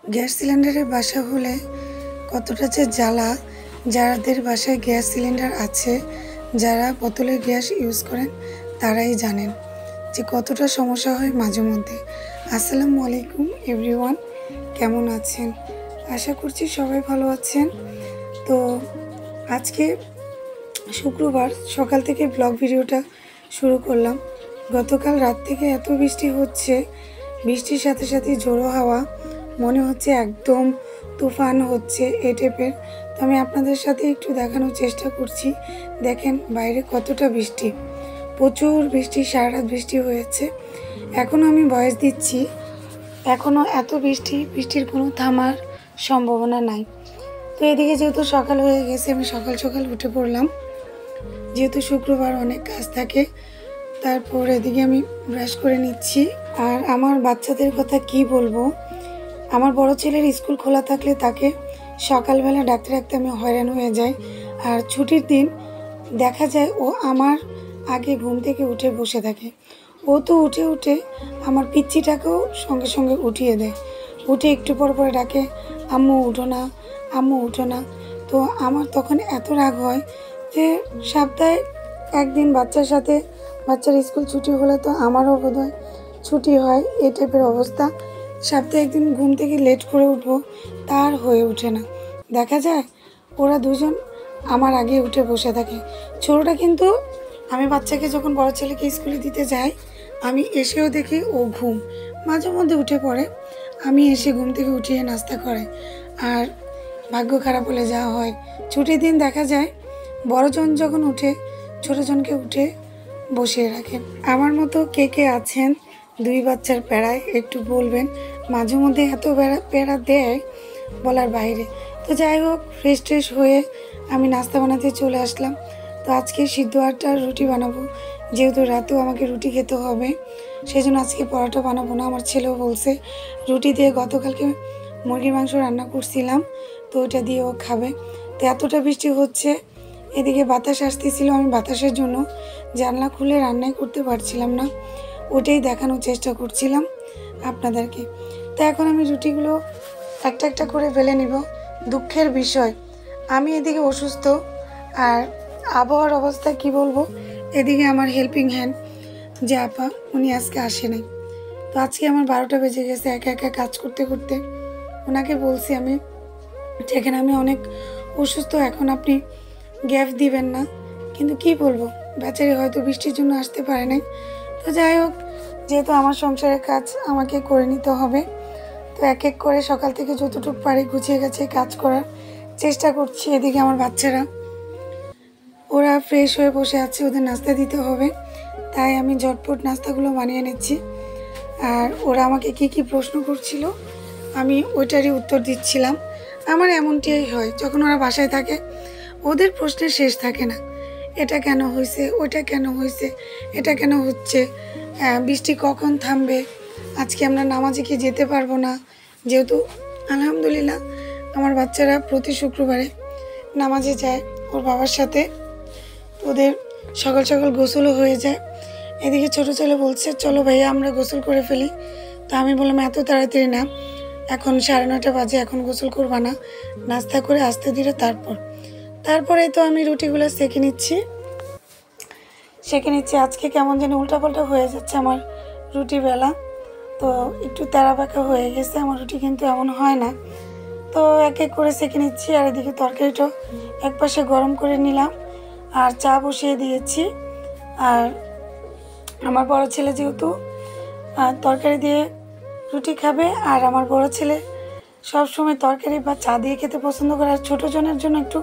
Gas সিলিন্ডারের বাসা হলে কতটা যে জ্বালা, যাদের বাসায় গ্যাস সিলিন্ডার আছে, যারা বোতলের গ্যাস ইউজ করেন তারাই জানেন যে কতটা সমস্যা হয় মাঝে মধ্যে। আসসালামু আলাইকুম এভরিওয়ান, কেমন আছেন? আশা করছি সবাই ভালো আছেন। তো আজকে শুক্রবার সকাল থেকে ব্লগ ভিডিওটা শুরু করলাম। গতকাল রাত থেকে এত বৃষ্টি হচ্ছে, বৃষ্টির সাথে সাথে ঝোড়ো হাওয়া, মনে হচ্ছে একদম তুফান হচ্ছে এই টাইপের। তো আমি আপনাদের সাথে একটু দেখানোর চেষ্টা করছি। দেখেন বাইরে কতটা বৃষ্টি, প্রচুর বৃষ্টি, সারা রাত বৃষ্টি হয়েছে। এখনও আমি ভয়েস দিচ্ছি, এখনও এত বৃষ্টির কোনো থামার সম্ভাবনা নাই। তো এদিকে যেহেতু সকাল হয়ে গেছে, আমি সকাল সকাল উঠে পড়লাম, যেহেতু শুক্রবার অনেক কাজ থাকে। তারপর এদিকে আমি ব্রাশ করে নিচ্ছি। আর আমার বাচ্চাদের কথা কি বলবো, আমার বড় ছেলের স্কুল খোলা থাকলে তাকে সকালবেলা ডাকতে ডাকতে আমি হয়রান হয়ে যাই। আর ছুটির দিন দেখা যায় ও আমার আগে ঘুম থেকে উঠে বসে থাকে। ও তো উঠে উঠে আমার পিচ্চিটাকেও সঙ্গে সঙ্গে উঠিয়ে দেয়, উঠে একটু পর পরে ডাকে, আম্মু উঠো না, আম্মু উঠো না। তো আমার তখন এত রাগ হয় যে সপ্তাহে একদিন বাচ্চার স্কুল ছুটি হলে তো আমারও বোধহয় ছুটি হয়, এই টাইপের অবস্থা। সপ্তাহে একদিন ঘুম থেকে লেট করে উঠবো, তার হয়ে ওঠে না। দেখা যায় ওরা দুজন আমার আগে উঠে বসে থাকে। ছোটোটা কিন্তু, আমি বাচ্চাকে যখন বড় ছেলেকে স্কুলে দিতে যাই, আমি এসেও দেখি ও ঘুম, মাঝে মধ্যে উঠে পড়ে, আমি এসে ঘুম থেকে উঠিয়ে নাস্তা করে। আর ভাগ্য খারাপ হলে যাওয়া হয়, ছুটির দিন দেখা যায় বড়জন যখন উঠে ছোটোজনকে উঠে বসিয়ে রাখে। আমার মতো কে কে আছেন দুই বাচ্চার প্যারায় একটু বলবেন। মাঝে মধ্যে এত প্যারা দেয় বলার বাইরে। তো যাই হোক, ফ্রেশ হয়ে আমি নাস্তা বানাতে চলে আসলাম। তো আজকে সিদ্ধ আটার রুটি বানাবো, যেহেতু রাতেও আমাকে রুটি খেতে হবে, সেই জন্য আজকে পরোটা বানাবো না। আমার ছেলেও বলছে রুটি দিয়ে, গতকালকে মুরগির মাংস রান্না করছিলাম, তো ওটা দিয়ে ও খাবে। তো এতটা বৃষ্টি হচ্ছে, এদিকে বাতাস আসতেছিল, আমি বাতাসের জন্য জানলা খুলে রান্নাই করতে পারছিলাম না, ওটাই দেখানোর চেষ্টা করছিলাম আপনাদেরকে। তো এখন আমি রুটিগুলো একটা একটা করে বেলে নিব। দুঃখের বিষয়, আমি এদিকে অসুস্থ, আর আবহাওয়ার অবস্থা কি বলবো, এদিকে আমার হেল্পিং হ্যান্ড যে আপা, উনি আজকে আসে নাই। তো আজকে আমার 12টা বেজে গেছে একা একা কাজ করতে করতে। ওনাকে বলছি আমি, যেখানে আমি অনেক অসুস্থ, এখন আপনি গ্যাপ দিবেন না, কিন্তু কি বলবো, বেচারি হয়তো বৃষ্টির জন্য আসতে পারে নাই। তো যাই হোক, যেহেতু আমার সংসারের কাজ আমাকে করে নিতে হবে, তো এক এক করে সকাল থেকে যতটুকু পারি গুছিয়ে গেছে কাজ করার চেষ্টা করছি। এদিকে আমার বাচ্চারা ওরা ফ্রেশ হয়ে বসে আছে, ওদের নাস্তা দিতে হবে, তাই আমি ঝটপট নাস্তাগুলো বানিয়ে নিচ্ছি। আর ওরা আমাকে কি কি প্রশ্ন করছিল, আমি ওইটারই উত্তর দিচ্ছিলাম। আমার এমনটাই হয় যখন ওরা বাসায় থাকে, ওদের প্রশ্নের শেষ থাকে না। এটা কেন হয়েছে, ওইটা কেন হয়েছে, এটা কেন হচ্ছে, বৃষ্টি কখন থামবে, আজকে আমরা নামাজে কি যেতে পারবো না। যেহেতু আলহামদুলিল্লাহ আমার বাচ্চারা প্রতি শুক্রবারে নামাজে যায় ওর বাবার সাথে, ওদের সকাল সকাল গোসলও হয়ে যায়। এদিকে ছোটো ছেলে বলছে চলো ভাইয়া আমরা গোসল করে ফেলি। তো আমি বললাম এত তাড়াতাড়ি না, এখন 9:30 বাজে, এখন গোসল করবা না, নাস্তা করে আস্তে ধীরে তারপরে তো আমি রুটিগুলো সেঁকে নিচ্ছি। আজকে কেমন যেন উল্টাপাল্টা হয়ে যাচ্ছে আমার রুটি বেলা, তো একটু তেরা পাকা হয়ে গেছে আমার রুটি, কিন্তু এমন হয় না। তো এক এক করে সেঁকে নিচ্ছি। আর এদিকে তরকারিটা একপাশে গরম করে নিলাম, আর চা বসিয়ে দিয়েছি। আর আমার বড় ছেলে যেহেতু তরকারি দিয়ে রুটি খাবে, আর আমার বড় ছেলে সব সময় তরকারি বা চা দিয়ে খেতে পছন্দ করে, আর ছোটো জনের জন্য একটু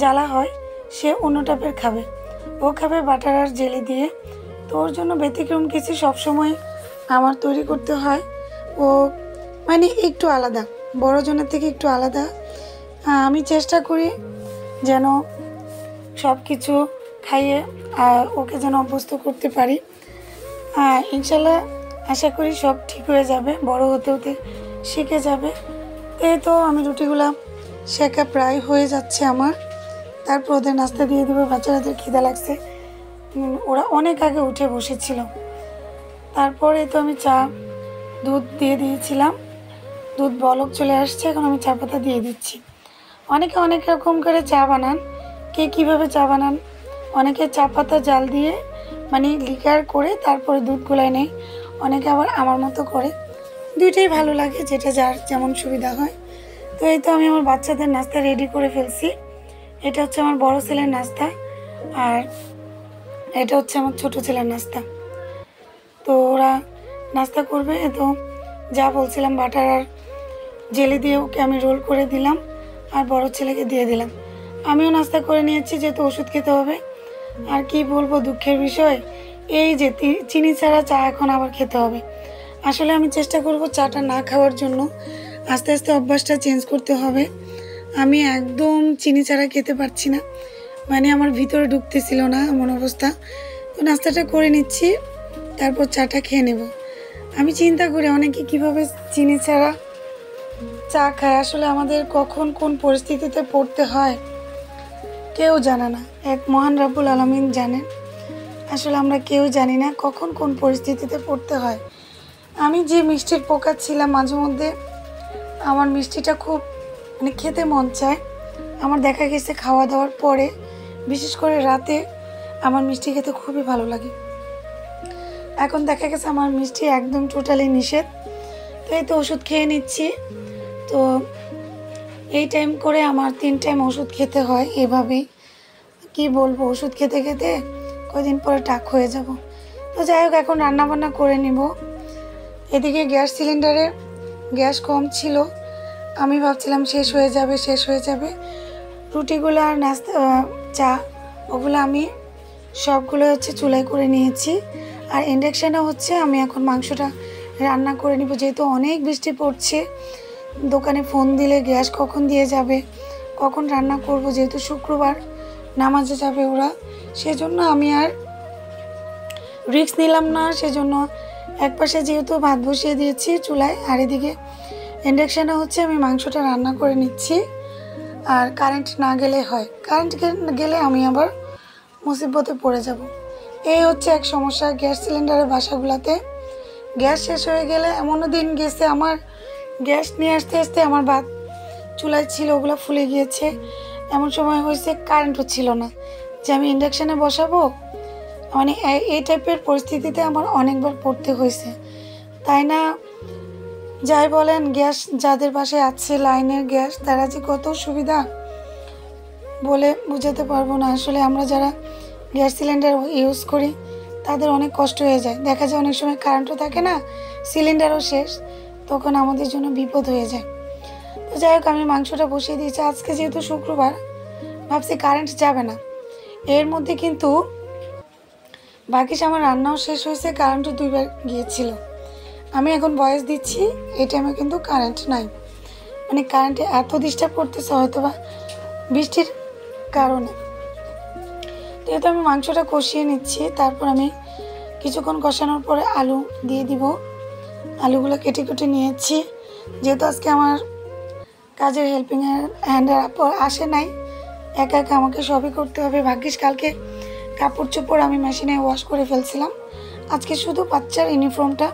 জ্বালা হয়, সে অন্য টাইপের খাবে, ও খাবে বাটার আর জেলি দিয়ে। তো ওর জন্য ব্যতিক্রম কিছু সবসময় আমার তৈরি করতে হয়। ও মানে একটু আলাদা, বড় জনের থেকে একটু আলাদা। আমি চেষ্টা করি যেন সব কিছু খাইয়ে ওকে যেন অভ্যস্ত করতে পারি। ইনশাল্লাহ আশা করি সব ঠিক হয়ে যাবে, বড় হতে হতে শিখে যাবে। এই তো আমি রুটিগুলা শেখা প্রায় হয়ে যাচ্ছে আমার। তারপর ওদের নাস্তা দিয়ে দেবো, বাচ্চাদের খিদা লাগছে, ওরা অনেক আগে উঠে বসেছিল। তারপরে তো আমি চা দুধ দিয়ে দিয়েছিলাম। দুধ বলক চলে আসছে, এখন আমি চা পাতা দিয়ে দিচ্ছি। অনেকে অনেক রকম করে চা বানান, কে কীভাবে চা বানান। অনেকে চা পাতা জাল দিয়ে মানে লিকার করে তারপরে দুধ গুলায় নেয়, অনেকে আবার আমার মতো করে। দুইটাই ভালো লাগে, যেটা যার যেমন সুবিধা হয়। তো এই তো আমি আমার বাচ্চাদের নাস্তা রেডি করে ফেলছি। এটা হচ্ছে আমার বড় ছেলের নাস্তা, আর এটা হচ্ছে আমার ছোট ছেলের নাস্তা। তো ওরা নাস্তা করবে। তো যা বলছিলাম বাটার আর জেলি দিয়ে ওকে আমি রোল করে দিলাম, আর বড় ছেলেকে দিয়ে দিলাম। আমিও নাস্তা করে নিয়েছি, যেহেতু ওষুধ খেতে হবে। আর কি বলবো, দুঃখের বিষয় এই যে চিনি ছাড়া চা এখন আবার খেতে হবে। আসলে আমি চেষ্টা করব চাটা না খাওয়ার জন্য, আস্তে আস্তে অভ্যাসটা চেঞ্জ করতে হবে। আমি একদম চিনি ছাড়া খেতে পারছি না, মানে আমার ভিতরে ঢুকতেছিল না এমন অবস্থা। তো নাস্তাটা করে নিচ্ছি, তারপর চাটা খেয়ে নেব। আমি চিন্তা করি অনেকে কীভাবে চিনি ছাড়া চা খায়। আসলে আমাদের কখন কোন পরিস্থিতিতে পড়তে হয় কেউ জানে না, এক মহান রাব্বুল আলামিন জানেন। আসলে আমরা কেউ জানি না কখন কোন পরিস্থিতিতে পড়তে হয়। আমি যে মিষ্টির পোকা ছিলাম, মাঝে মধ্যে আমার মিষ্টিটা খুব মানে খেতে মন চায়। আমার দেখা গেছে খাওয়া দাওয়ার পরে, বিশেষ করে রাতে, আমার মিষ্টি খেতে খুবই ভালো লাগে। এখন দেখা গেছে আমার মিষ্টি একদম টোটালি নিষেধ। তো এই তো ওষুধ খেয়ে নিচ্ছি। তো এই টাইম করে আমার 3 টাইম ওষুধ খেতে হয়। এভাবেই কি বলবো, ওষুধ খেতে খেতে কয়দিন পরে টাক হয়ে যাব। তো যাই হোক, এখন রান্নাবান্না করে নিব। এদিকে গ্যাস সিলিন্ডারে গ্যাস কম ছিল, আমি ভাবছিলাম শেষ হয়ে যাবে। রুটিগুলো আর নাস্তা চা ওগুলো আমি সবগুলো হচ্ছে চুলায় করে নিয়েছি। আর ইন্ডাকশানে হচ্ছে আমি এখন মাংসটা রান্না করে নিব। যেহেতু অনেক বৃষ্টি পড়ছে, দোকানে ফোন দিলে গ্যাস কখন দিয়ে যাবে, কখন রান্না করব, যেহেতু শুক্রবার নামাজে যাবে ওরা, সেজন্য আমি আর রিস্ক নিলাম না। সেজন্য একপাশে যেহেতু ভাত বসিয়ে দিয়েছি চুলায়, আর এদিকে ইন্ডাকশানে হচ্ছে আমি মাংসটা রান্না করে নিচ্ছি। আর কারেন্ট না গেলে হয়, কারেন্ট গেলে আমি আবার মুসিবতে পড়ে যাব। এই হচ্ছে এক সমস্যা গ্যাস সিলিন্ডারের বাসাগুলোতে। গ্যাস শেষ হয়ে গেলে, এমনও দিন গেছে আমার গ্যাস নিয়ে আসতে আসতে আমার ভাত চুলায় ছিল ওগুলো ফুলে গিয়েছে। এমন সময় হয়েছে কারেন্টও ছিল না যে আমি ইন্ডাকশানে বসাবো। মানে এই টাইপের পরিস্থিতিতে আমার অনেকবার পড়তে হয়েছে, তাই না? যাই বলেন, গ্যাস যাদের বাসায় আছে লাইনের গ্যাস, তারা যে কত সুবিধা বলে বোঝাতে পারবো না। আসলে আমরা যারা গ্যাস সিলিন্ডার ইউজ করি তাদের অনেক কষ্ট হয়ে যায়। দেখা যায় অনেক সময় কারেন্টও থাকে না, সিলিন্ডারও শেষ, তখন আমাদের জন্য বিপদ হয়ে যায়। তো যাই হোক, আমি মাংসটা বসিয়ে দিয়েছি। আজকে যেহেতু শুক্রবার, ভাবছি কারেন্ট যাবে না। এর মধ্যে কিন্তু বাকি আমার রান্নাও শেষ হয়েছে, কারেন্টও 2 বার গিয়েছিল। আমি এখন ভয়েস দিচ্ছি, এই টাইমে কিন্তু কারেন্ট নাই। মানে কারেন্টে এত ডিস্টার্ব করতেছে, হয়তো বা বৃষ্টির কারণে। যেহেতু আমি মাংসটা কষিয়ে নিচ্ছি, তারপর আমি কিছুক্ষণ কষানোর পরে আলু দিয়ে দিব। আলুগুলো কেটে কেটে নিয়েছি। যেহেতু আজকে আমার কাজের হেল্পিং হ্যান্ডের আসে নাই, একা একা আমাকে সবই করতে হবে। ভাগ্যিস কালকে কাপড় চোপড় আমি মেশিনে ওয়াশ করে ফেলছিলাম, আজকে শুধু বাচ্চার ইউনিফর্মটা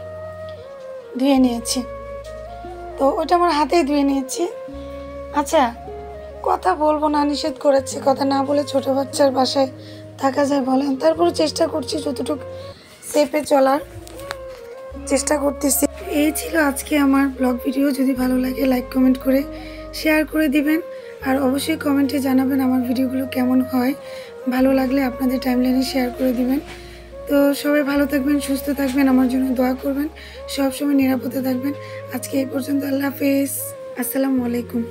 ধুয়ে নিয়েছি। তো ওইটা আমার হাতেই ধুয়ে নিয়েছি। আচ্ছা, কথা বলবো না নিষেধ করেছে, কথা না বলে ছোট বাচ্চার বাসায় থাকা যায় বলেন? তারপরে চেষ্টা করছি যতটুকু সেফে চলার চেষ্টা করতেছি। এই ছিল আজকে আমার ব্লগ ভিডিও। যদি ভালো লাগে লাইক কমেন্ট করে শেয়ার করে দিবেন, আর অবশ্যই কমেন্টে জানাবেন আমার ভিডিওগুলো কেমন হয়। ভালো লাগলে আপনাদের টাইমলাইনে শেয়ার করে দিবেন। তো সবাই ভালো থাকবেন, সুস্থ থাকবেন, আমার জন্য দোয়া করবেন, সবসময় নিরাপদে থাকবেন। আজকে এই পর্যন্ত, আল্লাহ হাফেজ, আসসালামু আলাইকুম।